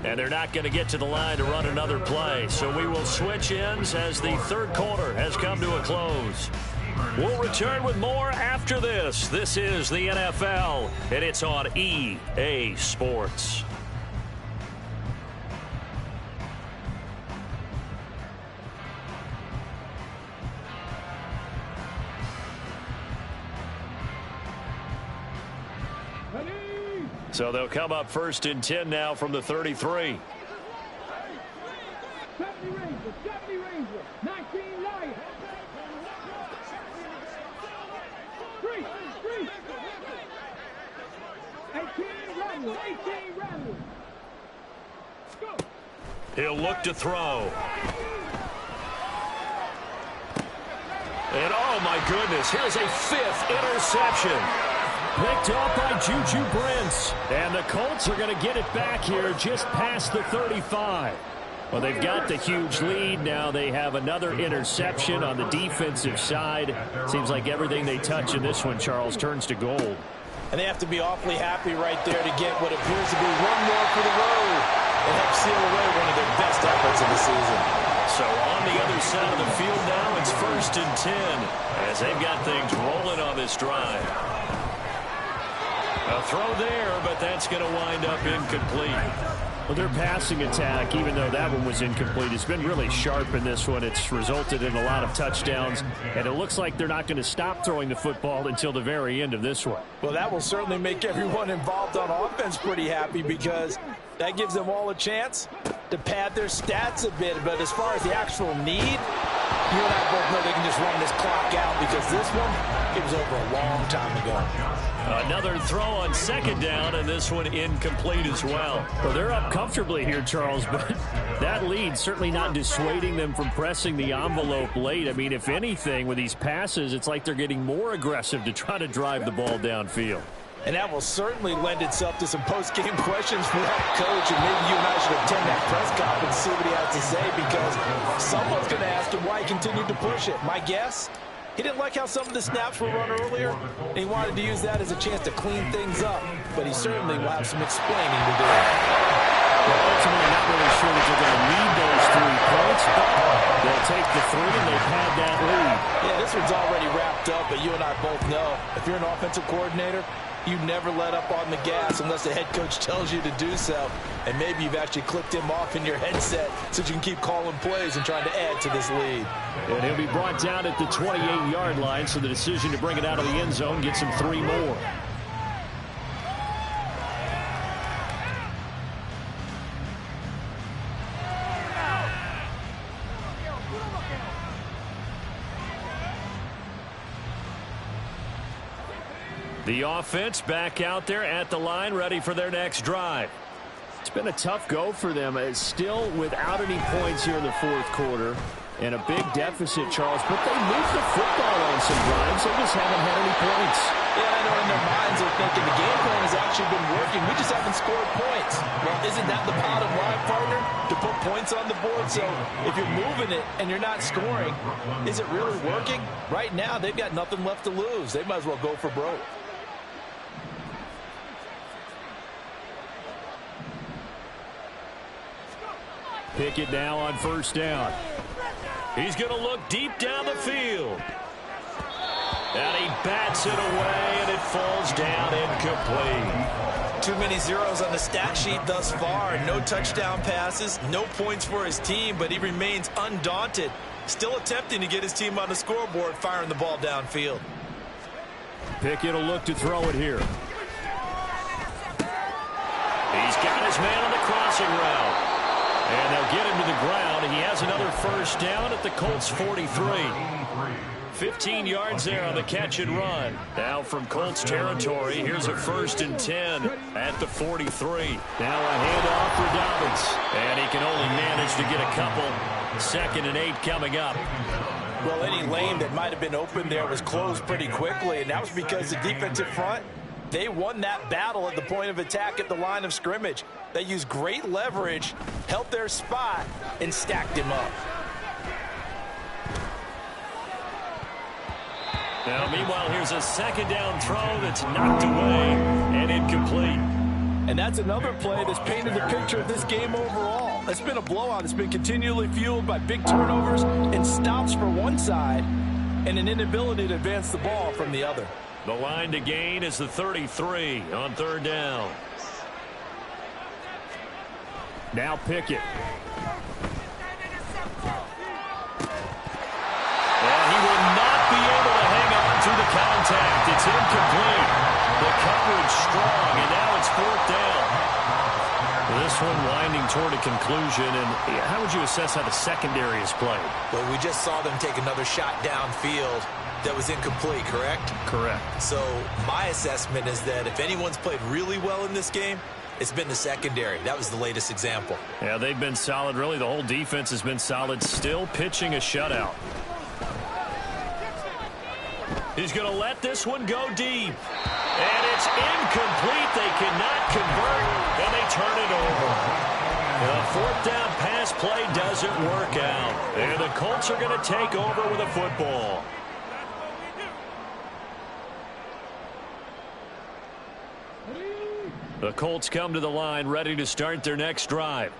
Speaker 1: And they're not going to get to the line to run another play. So we will switch ends as the third quarter has come to a close. We'll return with more after this. This is the NFL, and it's on EA Sports. So they'll come up first and 10 now from the 33.
Speaker 5: 70 Ranger, 19 Lions. 3. 18 Rattlers. Go.
Speaker 1: He'll look to throw. And oh my goodness, here's a 5th interception.
Speaker 3: Picked off by Juju Brents. And the Colts are going to get it back here just past the 35. Well, they've got the huge lead. Now they have another interception on the defensive side. Seems like everything they touch in this one, Charles, turns to gold.
Speaker 2: And they have to be awfully happy right there to get what appears to be one more for the road and help seal away one of their best efforts of the season.
Speaker 1: So on the other side of the field now, it's first and 10 as they've got things rolling on this drive. A throw there, but that's going to wind up incomplete.
Speaker 3: Well, their passing attack, even though that one was incomplete, has been really sharp in this one. It's resulted in a lot of touchdowns, and it looks like they're not going to stop throwing the football until the very end of this one.
Speaker 2: Well, that will certainly make everyone involved on offense pretty happy because that gives them all a chance to pad their stats a bit. But as far as the actual need, you and I both know they can just run this clock out because this one, it was over a long time ago.
Speaker 1: Another throw on second down, and this one incomplete as well.
Speaker 3: Well, they're up comfortably here, Charles, but that lead certainly not dissuading them from pressing the envelope late. I mean, if anything, with these passes, it's like they're getting more aggressive to try to drive the ball downfield.
Speaker 2: And that will certainly lend itself to some post-game questions for that coach, and maybe you and I should attend that press conference and see what he has to say, because someone's going to ask him why he continued to push it. My guess, he didn't like how some of the snaps were run earlier, and he wanted to use that as a chance to clean things up, but he certainly will have some explaining to do.
Speaker 3: Well, ultimately, not really sure that they're going to need those 3 points, but they'll take the 3, and they've had that lead.
Speaker 2: Yeah, this one's already wrapped up, but you and I both know if you're an offensive coordinator, You never let up on the gas unless the head coach tells you to do so. And maybe you've actually clicked him off in your headset so you can keep calling plays and trying to add to this lead.
Speaker 3: And he'll be brought down at the 28-yard line, so the decision to bring it out of the end zone gets him 3 more. The offense back out there at the line, ready for their next drive. It's been a tough go for them. It's still without any points here in the fourth quarter. And a big deficit, Charles. But they moved the football on some drives. They just haven't had any points.
Speaker 2: Yeah, I know in their minds they're thinking the game plan has actually been working. We just haven't scored points. Well, isn't that the bottom line, partner? To put points on the board. So if you're moving it and you're not scoring, is it really working? Right now, they've got nothing left to lose. They might as well go for broke.
Speaker 3: Pickett now on first down. He's going to look deep down the field. And he bats it away, and it falls down incomplete.
Speaker 2: Too many zeros on the stat sheet thus far. No touchdown passes, no points for his team, but he remains undaunted. Still attempting to get his team on the scoreboard, firing the ball downfield.
Speaker 3: Pickett will look to throw it here. He's got his man on the crossing route. And they'll get him to the ground. He has another first down at the Colts 43. 15 yards there on the catch and run. Now from Colts territory, here's a 1st and 10 at the 43. Now a handoff for Dobbins. And he can only manage to get a couple. 2nd and 8 coming up.
Speaker 2: Well, any lane that might have been open there was closed pretty quickly, and that was because the defensive front, they won that battle at the point of attack at the line of scrimmage. They used great leverage, held their spot, and stacked him up.
Speaker 3: Now, meanwhile, here's a 2nd down throw that's knocked away and incomplete.
Speaker 2: And that's another play that's painted the picture of this game overall. It's been a blowout. It's been continually fueled by big turnovers and stops for one side and an inability to advance the ball from the other.
Speaker 3: The line to gain is the 33 on 3rd down. Now Pickett. And he will not be able to hang on to the contact. It's incomplete. The coverage strong, and now it's 4th down. This one winding toward a conclusion, and how would you assess how the secondary is played?
Speaker 2: Well, we just saw them take another shot downfield that was incomplete, correct?
Speaker 3: Correct.
Speaker 2: So my assessment is that if anyone's played really well in this game, it's been the secondary. That was the latest example.
Speaker 3: Yeah, they've been solid. Really, the whole defense has been solid. Still pitching a shutout. He's going to let this one go deep. And it's incomplete. They cannot convert, and they turn it over. The 4th down pass play doesn't work out. And the Colts are going to take over with a football. The Colts come to the line ready to start their next drive.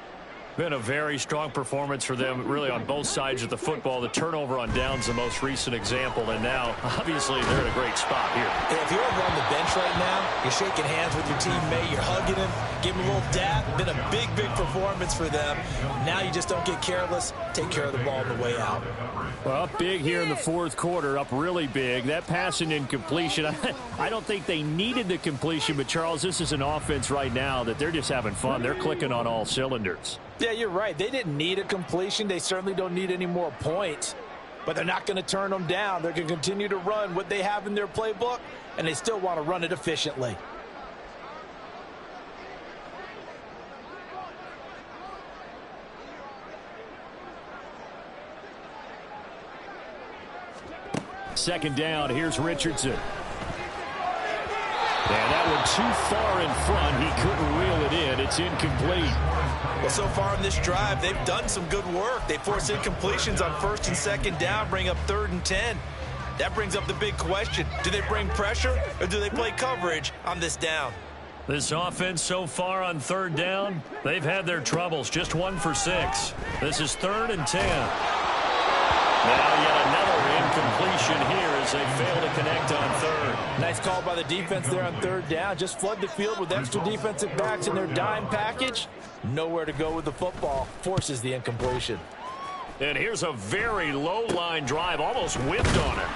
Speaker 3: Been a very strong performance for them, really, on both sides of the football. The turnover on downs, the most recent example, and now, obviously, they're in a great spot here.
Speaker 2: Yeah, if you're over on the bench right now, you're shaking hands with your teammate, you're hugging him, giving him a little dap. Been a big, big performance for them. Now you just don't get careless. Take care of the ball on the way out.
Speaker 3: Well, up big here in the 4th quarter, up really big. That pass and incompletion, I don't think they needed the completion, but, Charles, this is an offense right now that they're just having fun. They're clicking on all cylinders.
Speaker 2: Yeah, you're right. They didn't need a completion. They certainly don't need any more points. But they're not going to turn them down. They're going to continue to run what they have in their playbook, and they still want to run it efficiently.
Speaker 3: Second down, here's Richardson. And that one too far in front. He couldn't reel it in. It's incomplete.
Speaker 2: Well, so far in this drive, they've done some good work. They force incompletions on 1st and 2nd down, bring up 3rd and 10. That brings up the big question. Do they bring pressure or do they play coverage on this down?
Speaker 3: This offense so far on 3rd down, they've had their troubles. Just 1 for 6. This is 3rd and 10. Now yet another
Speaker 1: incompletion here as they fail to connect on third.
Speaker 2: Nice call by the defense there on third down. Just flood the field with extra defensive backs in their dime package. Nowhere to go with the football. Forces the incompletion.
Speaker 1: And here's a very low-line drive, almost whipped on it.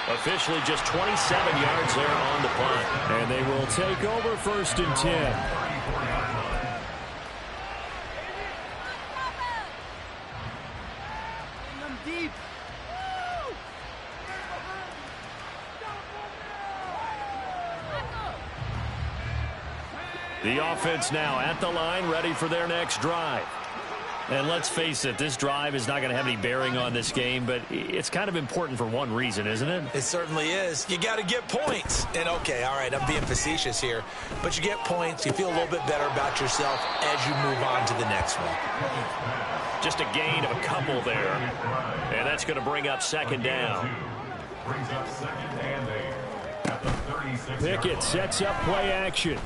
Speaker 1: Officially just 27 yards there on the punt.
Speaker 3: And they will take over 1st and 10. The offense now at the line, ready for their next drive. And let's face it, this drive is not going to have any bearing on this game, but it's kind of important for one reason, isn't it?
Speaker 2: It certainly is. You got to get points. And, okay, all right, I'm being facetious here. But you get points, you feel a little bit better about yourself as you move on to the next one.
Speaker 1: Just a gain of a couple there. And that's going to bring up 2nd down.
Speaker 4: Brings up 2nd and 8 at the 36.
Speaker 3: Pickett sets up play action.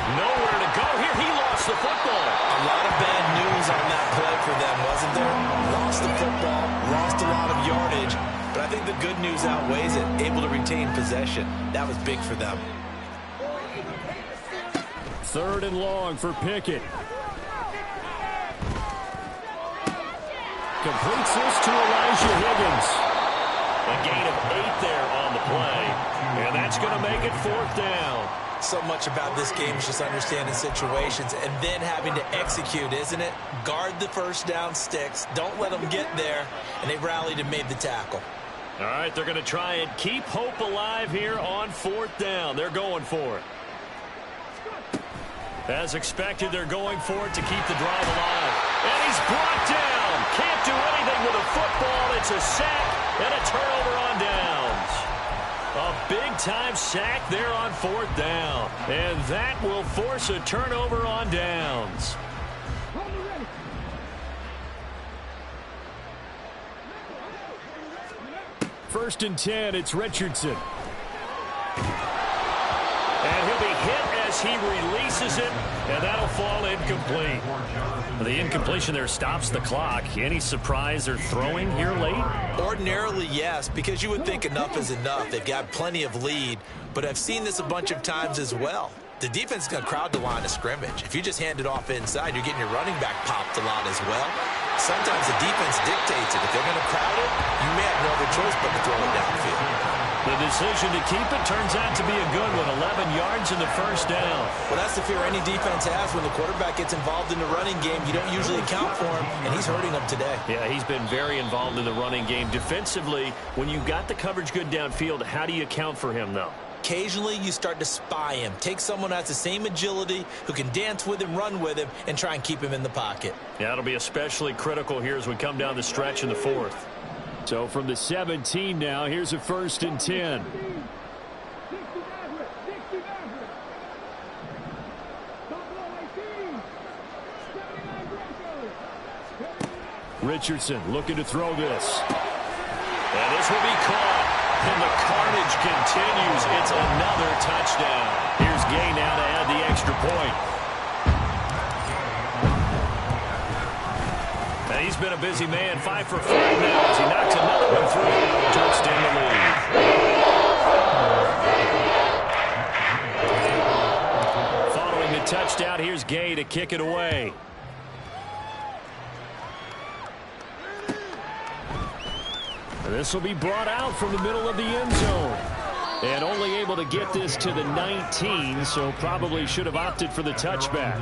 Speaker 1: Nowhere to go here. He lost the football.
Speaker 2: A lot of bad news on that play for them, wasn't there? Lost the football, lost a lot of yardage, but I think the good news outweighs it. Able to retain possession. That was big for them.
Speaker 3: 3rd and long for Pickett. Completes this to Elijah Higgins.
Speaker 1: A gain of 8 there on the play, and that's going to make it 4th down.
Speaker 2: So much about this game is just understanding situations and then having to execute, isn't it? Guard the first down sticks. Don't let them get there. And they rallied and made the tackle.
Speaker 1: All right, they're going to try and keep hope alive here on 4th down. They're going for it. As expected, they're going for it to keep the drive alive. And he's brought down. Can't do anything with a football. It's a sack and a turnover on downs. A big-time sack there on 4th down. And that will force a turnover on downs.
Speaker 3: 1st and 10, it's Richardson.
Speaker 1: And he'll be hit as he releases it, and that'll fall incomplete. The incompletion there stops the clock. Any surprise they're throwing here late?
Speaker 2: Ordinarily, yes, because you would think enough is enough. They've got plenty of lead, but I've seen this a bunch of times as well. The defense is going to crowd the line of scrimmage. If you just hand it off inside, you're getting your running back popped a lot as well. Sometimes the defense dictates it. If they're going to crowd it, you may have no other choice but to throw it downfield.
Speaker 1: The decision to keep it turns out to be a good one. 11 yards in the 1st down.
Speaker 2: Well, that's the fear any defense has. When the quarterback gets involved in the running game, you don't usually account for him, and he's hurting them today.
Speaker 1: Yeah, he's been very involved in the running game. Defensively, when you've got the coverage good downfield, how do you account for him, though?
Speaker 2: Occasionally, you start to spy him. Take someone who has the same agility, who can dance with him, run with him, and try and keep him in the pocket.
Speaker 1: Yeah, it'll be especially critical here as we come down the stretch in the 4th.
Speaker 3: So from the 17 now, here's a 1st and 10. Richardson looking to throw this.
Speaker 1: And this will be caught. And the carnage continues. It's another touchdown. Here's Gay now to add the extra point. And he's been a busy man. 5 for 5 now as he knocks another one through to extend the lead. Following the touchdown, here's Gay to kick it away.
Speaker 3: This will be brought out from the middle of the end zone. And only able to get this to the 19, so probably should have opted for the touchback.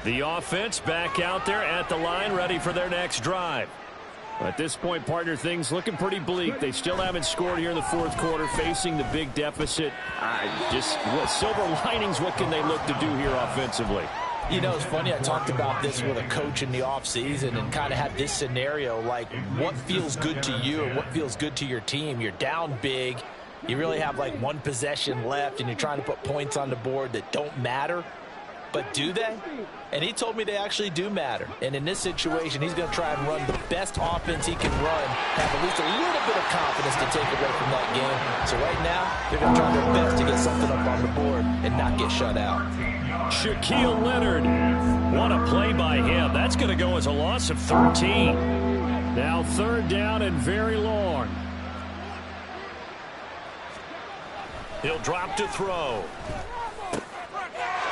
Speaker 3: The offense back out there at the line, ready for their next drive. At this point, partner, things looking pretty bleak. They still haven't scored here in the 4th quarter, facing the big deficit. Silver linings, what can they look to do here offensively?
Speaker 2: You know, it's funny, I talked about this with a coach in the offseason and kind of had this scenario, like what feels good to you and what feels good to your team. You're down big. You really have like one possession left, and you're trying to put points on the board that don't matter. But do they? And he told me they actually do matter. And in this situation, he's going to try and run the best offense he can run, have at least a little bit of confidence to take away from that game. So right now, they're going to try their best to get something up on the board and not get shut out.
Speaker 1: Shaquille Leonard. What a play by him. That's going to go as a loss of 13. Now 3rd down and very long. He'll drop to throw.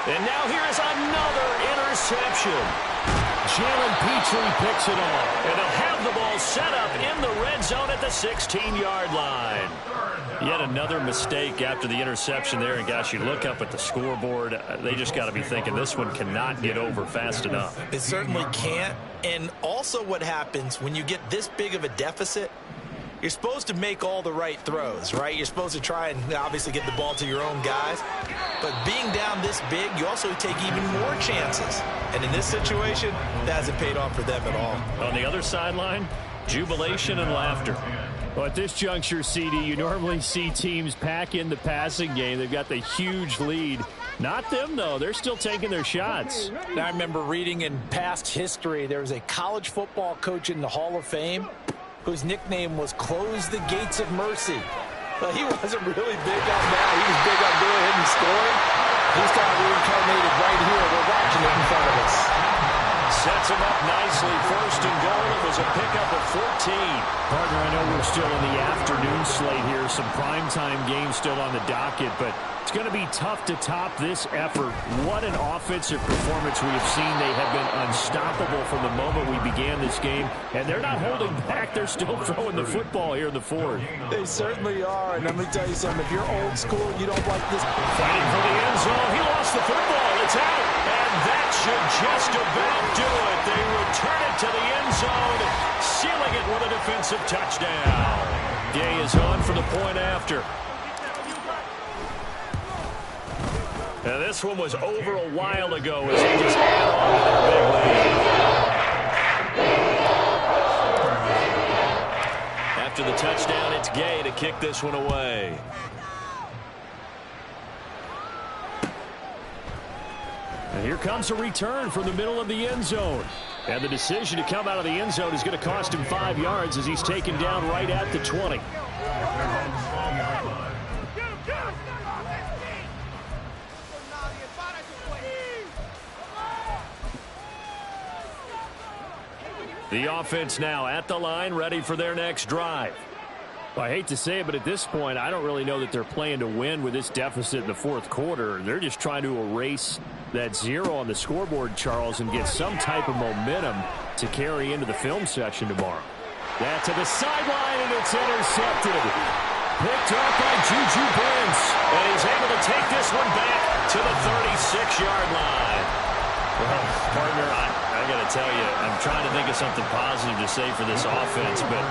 Speaker 1: And now here is another interception. Jalen Petrie picks it off. And he'll have the ball set up in the red zone at the 16-yard line. Yet another mistake after the interception there. And, gosh, you look up at the scoreboard. They just got to be thinking this one cannot get over fast enough.
Speaker 2: It certainly can't. And also what happens when you get this big of a deficit, you're supposed to make all the right throws, right? You're supposed to try and obviously get the ball to your own guys. But being down this big, you also take even more chances. And in this situation, that hasn't paid off for them at all.
Speaker 1: On the other sideline, jubilation and laughter. Well, at this juncture, CD, you normally see teams pack in the passing game. They've got the huge lead. Not them, though. They're still taking their shots.
Speaker 2: I remember reading in past history, there was a college football coach in the Hall of Fame whose nickname was Close the Gates of Mercy. Well, he wasn't really big on that. He was big on going ahead and scoring. He's kind of reincarnated right here. We're watching it in front of us.
Speaker 1: Sets him up nicely. 1st and goal. It was a pickup of 14. Partner, I know we're still in the afternoon slate here. Some primetime games still on the docket, but it's going to be tough to top this effort. What an offensive performance we have seen. They have been unstoppable from the moment we began this game, and they're not holding back. They're still throwing the football here in the 4th.
Speaker 2: They certainly are, and let me tell you something. If you're old school, you don't like this.
Speaker 1: Fighting for the end zone. He lost the football. It's out, and that should just about do it. They return it to the end zone, sealing it with a defensive touchdown. Day is on for the point after. Now, this one was over a while ago as they just add on to their big lead. After the touchdown, it's Gay to kick this one away. And here comes a return from the middle of the end zone. And the decision to come out of the end zone is going to cost him 5 yards as he's taken down right at the 20. The offense now at the line, ready for their next drive. Well, I hate to say it, but at this point, I don't really know that they're playing to win with this deficit in the 4th quarter. They're just trying to erase that 0 on the scoreboard, Charles, and get some type of momentum to carry into the film session tomorrow. That to the sideline, and it's intercepted. Picked up by Juju Brents, and he's able to take this one back to the 36-yard line. Well, partner, I got to tell you, I'm trying to think of something positive to say for this offense, but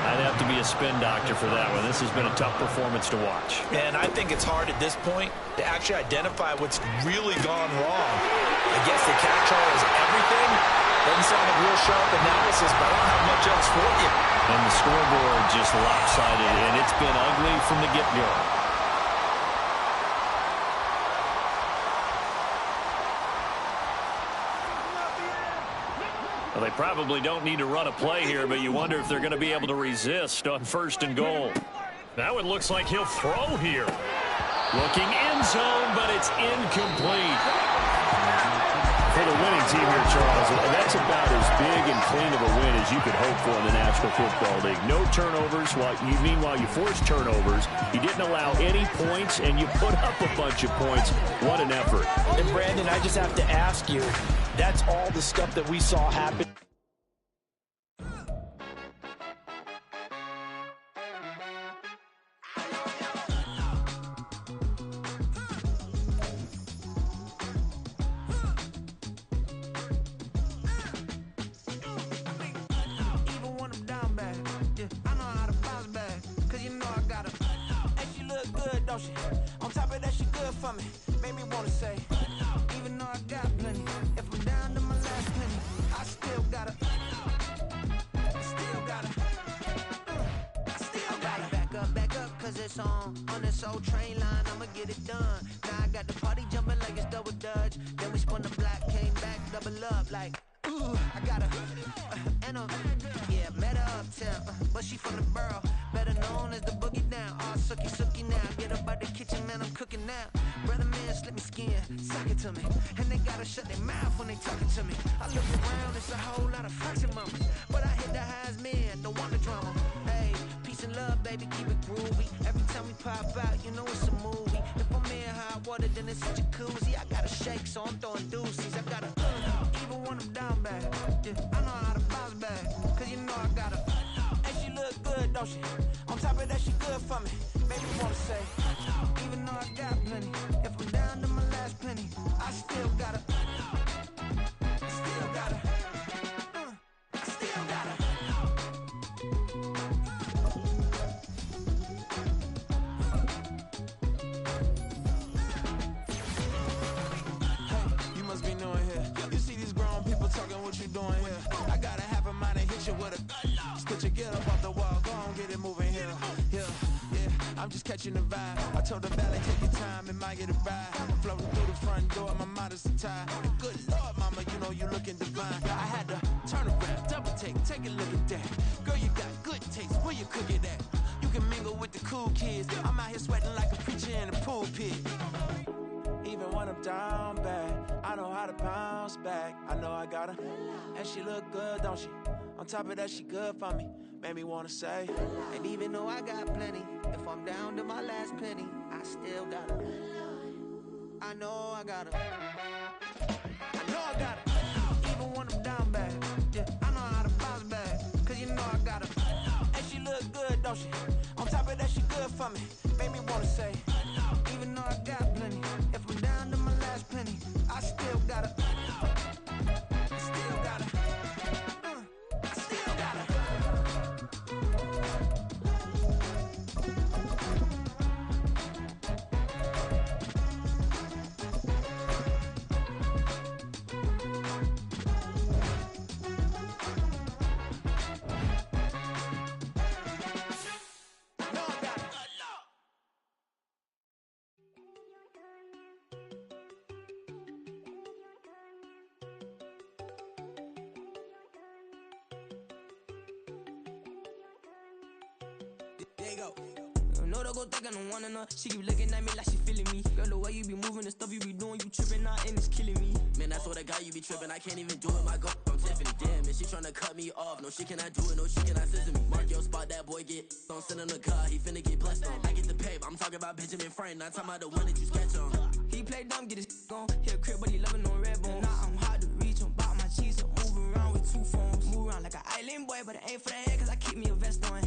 Speaker 1: I'd have to be a spin doctor for that one. This has been a tough performance to watch.
Speaker 2: And I think it's hard at this point to actually identify what's really gone wrong. I guess the catch-all is everything. Doesn't sound like real sharp analysis, but I don't have much else for you.
Speaker 1: And the scoreboard just lopsided, and it's been ugly from the get-go. Well, they probably don't need to run a play here, but you wonder if they're going to be able to resist on 1st and goal. That one looks like he'll throw here. Looking end zone, but it's incomplete. For the winning team here, Charles, and that's about as big and clean of a win as you could hope for in the National Football League. No turnovers. Meanwhile, you forced turnovers. You didn't allow any points, and you put up a bunch of points. What an effort.
Speaker 2: And, Brandon, I just have to ask you, that's all the stuff that we saw happen.
Speaker 6: On top of that, she good for me. Made me wanna say, even though I got plenty, if I'm down to my last penny, I still gotta back up, cause it's on this old train line, I'ma get it done. Now I got the party jumping like it's double dutch. Then we spun the block, came back, double up like, ooh, I got her. And yeah, met her uptown, but she from the borough, better known as the boogie down. All sookie now, get up out the kitchen, man, I'm cooking now. Brother man, slip me skin, suck it to me. And they gotta shut their mouth when they talking to me. I look around, it's a whole lot of foxy mamas, but I hit the highs, man, don't want the drama. Hey, peace and love, baby, keep it groovy. Every time we pop out, you know it's a movie. If I'm in hot water, then it's a jacuzzi. I gotta shake, so I'm throwing deuces. I gotta even when I'm down bad. Yeah, I know how to bounce back, cause you know I gotta. And she look good, don't she? On top of that, she good for me. Baby wanna say, even though I got plenty, if I'm down to my last penny, I still gotta. Still gotta. I still gotta. Hey, you must be new in here. You see these grown people talking, what you doing here? I gotta have a mind and hit you with a. Just you get up off the wall, go on, get it moving here. Yeah, I'm just catching the vibe. I told the valet, take your time, it might get a ride. Floating through the front door, my modesty tie. And good Lord, mama, you know you looking divine. I had to turn around, double take a look at that. Girl, you got good taste, where you cook it at? You can mingle with the cool kids. I'm out here sweating like a preacher in a pulpit. Even when I'm down bad, I know how to bounce back. I know I got her, and she look good, don't she? On top of that, she good for me. Made me wanna say, and even though I got plenty, if I'm down to my last penny, I still got her. I know I got her. I know I got her. Even when I'm down bad, yeah, I know how to bounce back, cause you know I got her. And she look good, don't she? On top of that, she good for me. Made me wanna say, even though I got plenty, if I'm down to my last penny, I still got her. Still got her. I still got her. There you go. No, don't go thinking I don't wanna know. She keep looking at me like she feeling me. Girl, the way you be moving, the stuff you be doing, you tripping out and it's killing me.
Speaker 7: Man, that's what I got, you be tripping. I can't even do it, my girl. I'm Tiffany. Damn, and she tryna cut me off. No, she cannot do it, no, she cannot scissor me. Mark your spot, that boy get don't send him the car, he finna get blessed on. I get the pay, but I'm talking about Benjamin Franklin, not talking about the one that you sketch on.
Speaker 6: He play dumb, get his gone. Hit a crib, but he loving on red bone. Now I'm hard to reach, I'm bout my cheese, I'm moving around with two phones. Move around like an island boy, but it ain't for the head, cause I keep me a vest on.